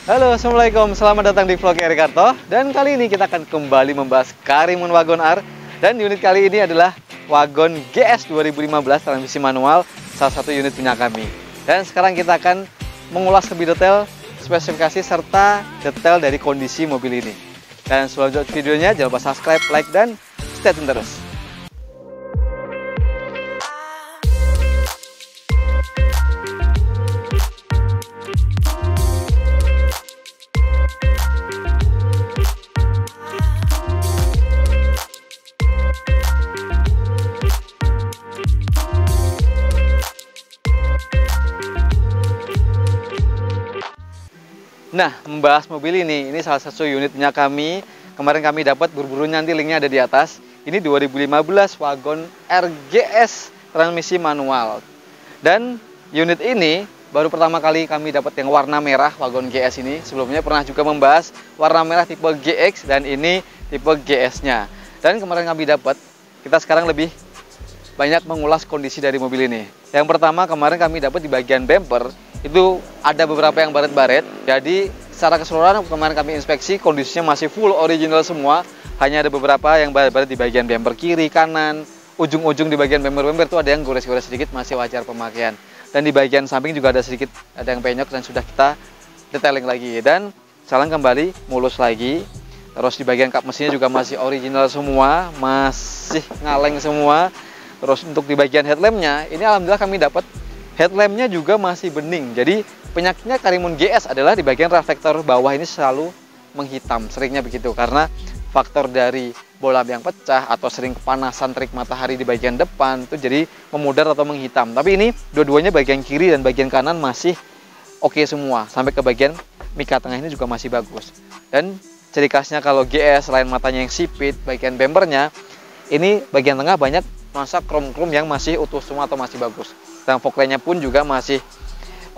Halo, Assalamualaikum. Selamat datang di vlog Eri Karto. Dan kali ini kita akan kembali membahas Karimun Wagon R. Dan unit kali ini adalah Wagon GS 2015 transmisi manual, salah satu unit punya kami. Dan sekarang kita akan mengulas lebih detail spesifikasi serta detail dari kondisi mobil ini. Dan sebelum lanjut videonya, jangan lupa subscribe, like, dan stay tune terus. Nah, membahas mobil ini salah satu unit punya kami. Kemarin kami dapat buru-buru, nanti linknya ada di atas. Ini 2015 Wagon RGS transmisi manual. Dan unit ini baru pertama kali kami dapat yang warna merah Wagon GS ini. Sebelumnya pernah juga membahas warna merah tipe GX dan ini tipe GS-nya. Dan kemarin kami dapat, kita sekarang lebih banyak mengulas kondisi dari mobil ini. Yang pertama, kemarin kami dapat di bagian bumper itu ada beberapa yang baret-baret. Jadi secara keseluruhan kemarin kami inspeksi, kondisinya masih full original semua. Hanya ada beberapa yang baret-baret di bagian bumper kiri, kanan, ujung-ujung di bagian bumper itu ada yang gores-gores sedikit, masih wajar pemakaian. Dan di bagian samping juga ada sedikit, ada yang penyok dan sudah kita detailing lagi. Dan jalan kembali mulus lagi. Terus di bagian kap mesinnya juga masih original semua, masih ngaleng semua. Terus untuk di bagian headlampnya, ini alhamdulillah kami dapat headlampnya juga masih bening. Jadi penyakitnya Karimun GS adalah di bagian reflektor bawah ini selalu menghitam. Seringnya begitu karena faktor dari bola yang pecah atau sering kepanasan terik matahari di bagian depan itu jadi memudar atau menghitam. Tapi ini dua-duanya bagian kiri dan bagian kanan masih oke semua. Sampai ke bagian mika tengah ini juga masih bagus. Dan ciri khasnya kalau GS selain matanya yang sipit, bagian bumpernya ini bagian tengah banyak masa krom-krom yang masih utuh semua atau masih bagus. Dan fog lamp-nya pun juga masih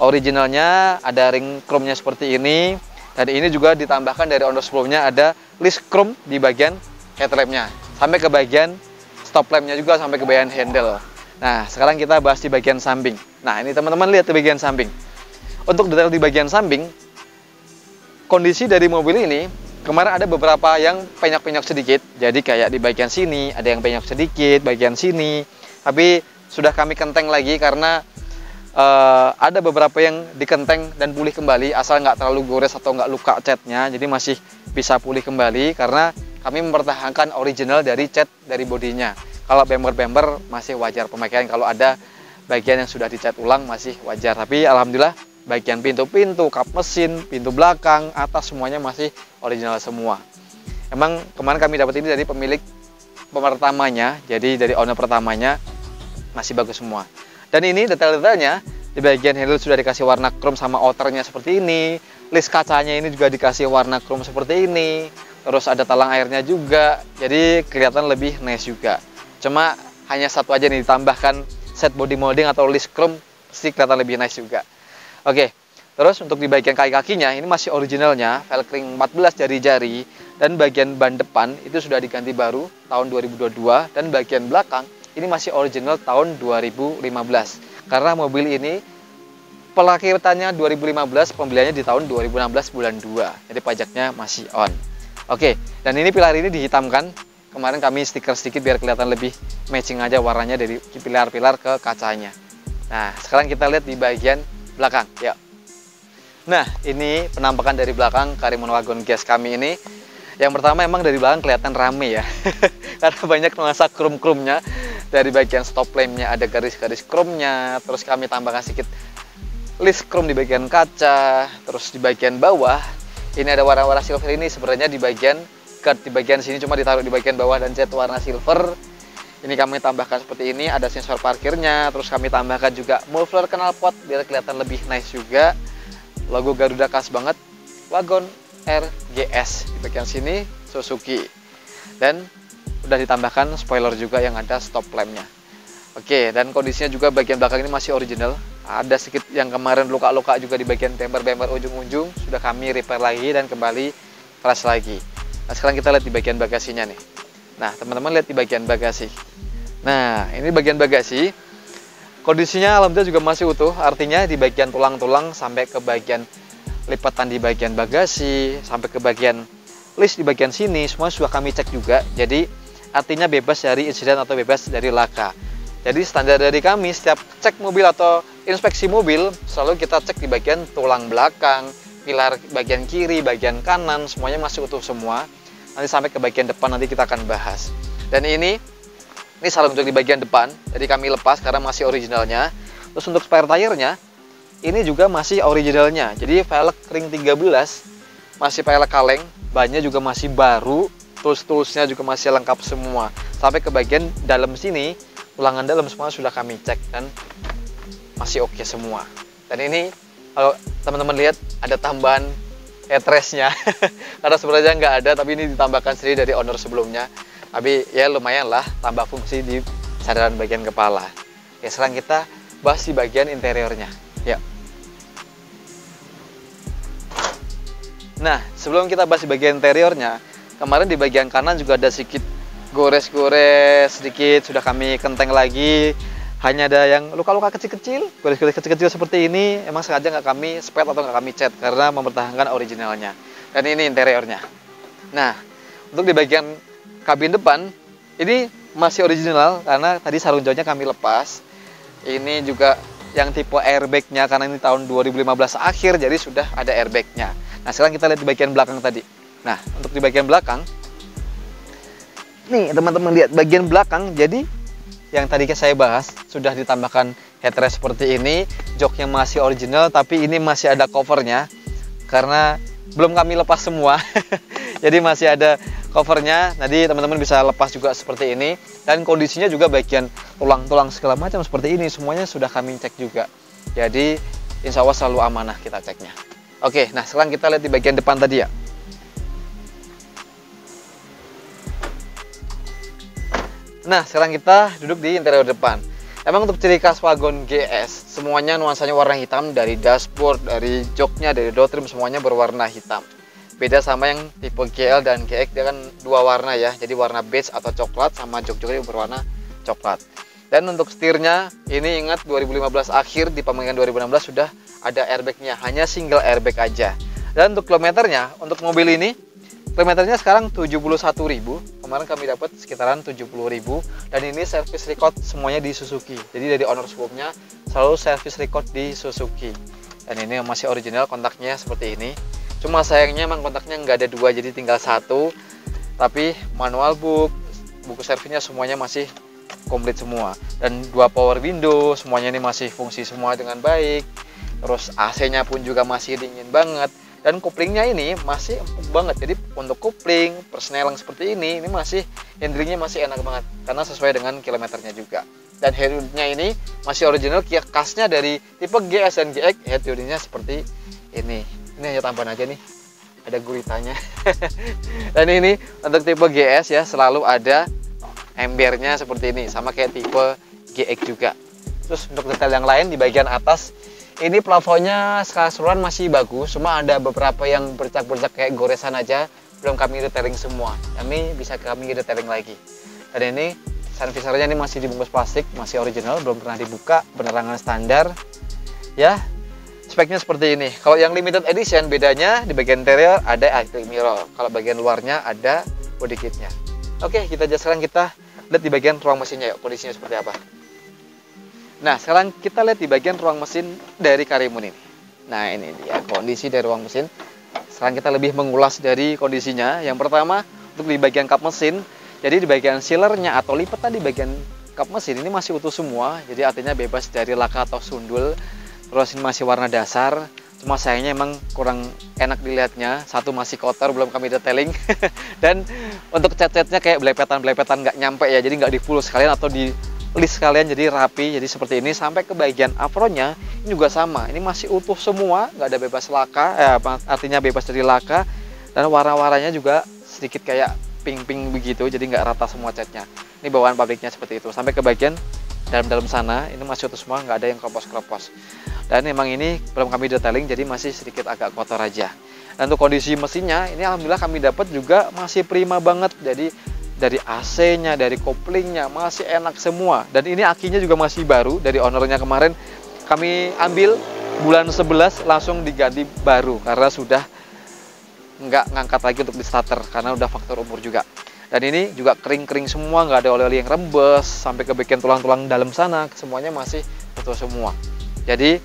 originalnya, ada ring chrome-nya seperti ini. Dan ini juga ditambahkan dari owner sebelumnya ada list chrome di bagian headlamp-nya. Sampai ke bagian stop lamp-nya juga, sampai ke bagian handle. Nah, sekarang kita bahas di bagian samping. Nah, ini teman-teman lihat di bagian samping. Untuk detail di bagian samping, kondisi dari mobil ini, kemarin ada beberapa yang penyok-penyok sedikit. Jadi kayak di bagian sini, ada yang penyok sedikit, bagian sini. Tapi sudah kami kenteng lagi karena ada beberapa yang dikenteng dan pulih kembali asal nggak terlalu gores atau nggak luka catnya, jadi masih bisa pulih kembali karena kami mempertahankan original dari cat dari bodinya. Kalau bumper masih wajar pemakaian, kalau ada bagian yang sudah dicat ulang masih wajar, tapi alhamdulillah bagian pintu-pintu, kap mesin, pintu belakang, atas semuanya masih original semua. Emang kemarin kami dapat ini dari pemilik pertamanya, jadi dari owner pertamanya masih bagus semua. Dan ini detail-detailnya di bagian handle sudah dikasih warna chrome sama outernya seperti ini. List kacanya ini juga dikasih warna chrome seperti ini. Terus ada talang airnya juga, jadi kelihatan lebih nice juga. Cuma hanya satu aja nih, ditambahkan set body molding atau list chrome, pasti kelihatan lebih nice juga. Oke, terus untuk di bagian kaki-kakinya ini masih originalnya, velcring 14 jari-jari. Dan bagian ban depan itu sudah diganti baru tahun 2022. Dan bagian belakang ini masih original tahun 2015. Karena mobil ini pelakitannya 2015, pembeliannya di tahun 2016 bulan 2. Jadi pajaknya masih on. Oke, dan ini pilar ini dihitamkan. Kemarin kami stiker sedikit biar kelihatan lebih matching aja warnanya dari pilar-pilar ke kacanya. Nah, sekarang kita lihat di bagian belakang. Ya. Nah, ini penampakan dari belakang Karimun Wagon GS kami ini. Yang pertama emang dari belakang kelihatan rame ya. Karena banyak nuansa chrome-chrome-nya. Dari bagian stop lamp-nya ada garis-garis chrome-nya. Terus kami tambahkan sedikit list chrome di bagian kaca. Terus di bagian bawah ini ada warna-warna silver ini. Sebenarnya di bagian guard di bagian sini cuma ditaruh di bagian bawah dan cat warna silver. Ini kami tambahkan seperti ini. Ada sensor parkirnya. Terus kami tambahkan juga muffler knalpot biar kelihatan lebih nice juga. Logo Garuda khas banget. Wagon RGS di bagian sini Suzuki. Dan udah ditambahkan spoiler juga yang ada stop lamp-nya. Oke, dan kondisinya juga bagian belakang ini masih original. Ada sedikit yang kemarin luka-luka juga di bagian bumper ujung-ujung. Sudah kami repair lagi dan kembali fresh lagi. Nah, sekarang kita lihat di bagian bagasinya nih. Nah, teman-teman lihat di bagian bagasi. Nah, ini bagian bagasi. Kondisinya alhamdulillah juga masih utuh. Artinya di bagian tulang-tulang sampai ke bagian lipatan di bagian bagasi, sampai ke bagian list di bagian sini, semua sudah kami cek juga. Jadi artinya bebas dari insiden atau bebas dari laka. Jadi standar dari kami, setiap cek mobil atau inspeksi mobil, selalu kita cek di bagian tulang belakang, pilar bagian kiri, bagian kanan, semuanya masih utuh semua. Nanti sampai ke bagian depan nanti kita akan bahas. Dan ini salon untuk di bagian depan, jadi kami lepas karena masih originalnya. Terus untuk spare tire-nya, ini juga masih originalnya. Jadi velg ring 13, masih velg kaleng, bannya juga masih baru, tools-toolsnya juga masih lengkap semua. Sampai ke bagian dalam sini, ulangan dalam semua sudah kami cek dan masih oke semua. Dan ini kalau teman-teman lihat ada tambahan headrest-nya karena sebenarnya nggak ada, tapi ini ditambahkan sendiri dari owner sebelumnya. Tapi ya lumayan lah, tambah fungsi di sandaran bagian kepala. Oke, sekarang kita bahas di bagian interiornya ya. Nah, sebelum kita bahas di bagian interiornya, kemarin di bagian kanan juga ada sedikit gores-gores sedikit, sudah kami kenteng lagi. Hanya ada yang luka-luka kecil-kecil, gores-gores kecil-kecil seperti ini. Emang sengaja nggak kami spet atau nggak kami cat karena mempertahankan originalnya. Dan ini interiornya. Nah, untuk di bagian kabin depan ini masih original karena tadi sarung jauhnya kami lepas. Ini juga yang tipe airbag-nya karena ini tahun 2015 akhir, jadi sudah ada airbag-nya. Nah, sekarang kita lihat di bagian belakang tadi. Nah, untuk di bagian belakang, nih teman-teman lihat bagian belakang, jadi yang tadi saya bahas sudah ditambahkan headrest seperti ini, joknya masih original tapi ini masih ada covernya karena belum kami lepas semua. Jadi masih ada covernya, nanti teman-teman bisa lepas juga seperti ini. Dan kondisinya juga bagian tulang-tulang segala macam seperti ini, semuanya sudah kami cek juga. Jadi insya Allah selalu amanah kita ceknya. Oke, nah sekarang kita lihat di bagian depan tadi ya. Nah, sekarang kita duduk di interior depan. Emang untuk ciri khas wagon GS, semuanya nuansanya warna hitam, dari dashboard, dari joknya, dari door trim, semuanya berwarna hitam. Beda sama yang tipe GL dan GX, dia kan dua warna ya. Jadi warna beige atau coklat, sama jok-joknya berwarna coklat. Dan untuk setirnya, ini ingat 2015 akhir, di pemilihan 2016 sudah ada airbagnya, hanya single airbag aja. Dan untuk kilometernya, untuk mobil ini, kilometernya sekarang 71.000. Kemarin kami dapat sekitaran 70.000. Dan ini service record semuanya di Suzuki. Jadi dari owner sebelumnya selalu service record di Suzuki. Dan ini masih original, kontaknya seperti ini. Cuma sayangnya emang kontaknya nggak ada dua, jadi tinggal satu. Tapi manual book, buku servisnya semuanya masih komplit semua. Dan dua power window, semuanya ini masih fungsi semua dengan baik. Terus AC-nya pun juga masih dingin banget. Dan couplingnya ini masih empuk banget. Jadi untuk coupling, persneling seperti ini masih handlingnya masih enak banget karena sesuai dengan kilometernya juga. Dan head unitnya ini masih original, khasnya dari tipe GS dan GX, head unitnya seperti ini. Ini hanya tambahan aja nih, ada guritanya. Dan ini untuk tipe GS ya, selalu ada embernya seperti ini, sama kayak tipe GX juga. Terus untuk detail yang lain di bagian atas, ini plafonnya skala keseluruhan masih bagus, cuma ada beberapa yang bercak-bercak kayak goresan aja, belum kami detailing semua. Kami detailing lagi. Dan ini sun visornya ini masih dibungkus plastik, masih original, belum pernah dibuka, penerangan standar. Ya, speknya seperti ini. Kalau yang limited edition bedanya di bagian interior ada acrylic mirror, kalau bagian luarnya ada body kitnya. Oke, kita sekarang kita lihat di bagian ruang mesinnya yuk, kondisinya seperti apa. Nah, sekarang kita lihat di bagian ruang mesin dari Karimun ini. Nah, ini dia kondisi dari ruang mesin. Sekarang kita lebih mengulas dari kondisinya. Yang pertama, untuk di bagian kap mesin, jadi di bagian sealernya atau lipatan di bagian kap mesin ini masih utuh semua. Jadi artinya bebas dari laka atau sundul. Terus ini masih warna dasar. Cuma sayangnya emang kurang enak dilihatnya. Satu masih kotor, belum kami detailing. Dan untuk cat-catnya kayak belepetan-belepetan nggak nyampe ya. Jadi nggak di full sekalian atau di list kalian, jadi rapi, jadi seperti ini. Sampai ke bagian apronnya ini juga sama, ini masih utuh semua, nggak ada bebas laka, artinya bebas dari laka. Dan warna-warnanya juga sedikit kayak pink-pink begitu, jadi nggak rata semua catnya. Ini bawaan pabriknya seperti itu. Sampai ke bagian dalam-dalam sana ini masih utuh semua, nggak ada yang keropos-keropos. Dan memang ini belum kami detailing, jadi masih sedikit agak kotor aja. Dan untuk kondisi mesinnya ini alhamdulillah kami dapat juga masih prima banget. Jadi dari AC-nya, dari koplingnya masih enak semua. Dan ini akinya juga masih baru dari ownernya kemarin kami ambil bulan 11 langsung diganti baru karena sudah nggak ngangkat lagi untuk di starter karena udah faktor umur juga. Dan ini juga kering-kering semua, nggak ada oli-oli yang rembes sampai ke bagian tulang-tulang dalam sana, semuanya masih utuh semua. Jadi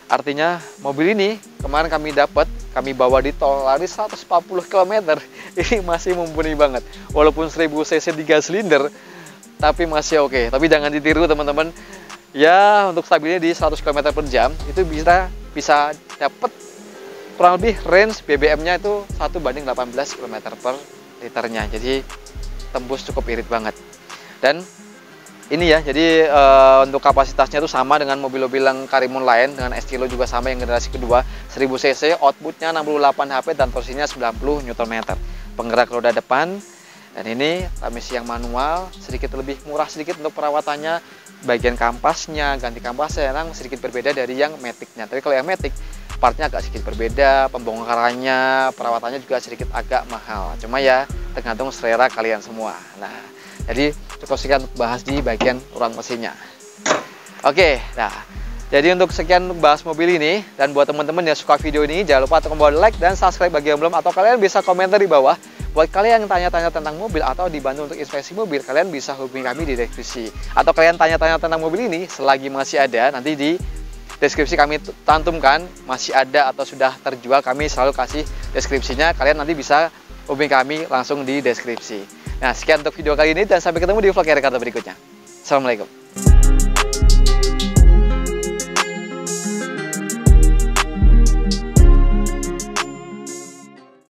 artinya mobil ini kemarin kami bawa di tol lari 140 km, ini masih mumpuni banget. Walaupun 1000 cc 3 silinder tapi masih oke. Tapi jangan ditiru teman-teman. Ya, untuk stabilnya di 100 km per jam itu bisa dapat kurang lebih range BBM-nya itu 1/18 km per liternya. Jadi tembus cukup irit banget. Dan ini ya, jadi untuk kapasitasnya itu sama dengan mobil-mobil yang Karimun lain, dengan Estilo juga sama yang generasi kedua, 1000 cc, outputnya 68 HP dan torsinya 90 Nm. Penggerak roda depan. Dan ini transmisi yang manual, sedikit lebih murah sedikit untuk perawatannya. Bagian kampasnya, ganti kampasnya yang sedikit berbeda dari yang Matic-nya. Tapi kalau yang Matic, partnya agak sedikit berbeda, pembongkarannya, perawatannya juga sedikit agak mahal. Cuma ya tergantung selera kalian semua. Nah, jadi cukup sekian untuk bahas di bagian ruang mesinnya. Oke, nah jadi untuk sekian bahas mobil ini, dan buat teman-teman yang suka video ini jangan lupa tombol like dan subscribe bagi yang belum, atau kalian bisa komentar di bawah. Buat kalian yang tanya-tanya tentang mobil atau dibantu untuk inspeksi mobil, kalian bisa hubungi kami di deskripsi. Atau kalian tanya-tanya tentang mobil ini selagi masih ada, nanti di deskripsi kami cantumkan masih ada atau sudah terjual, kami selalu kasih deskripsinya. Kalian nanti bisa hubungi kami langsung di deskripsi. Nah, sekian untuk video kali ini dan sampai ketemu di vlog Ricardo berikutnya. Assalamualaikum.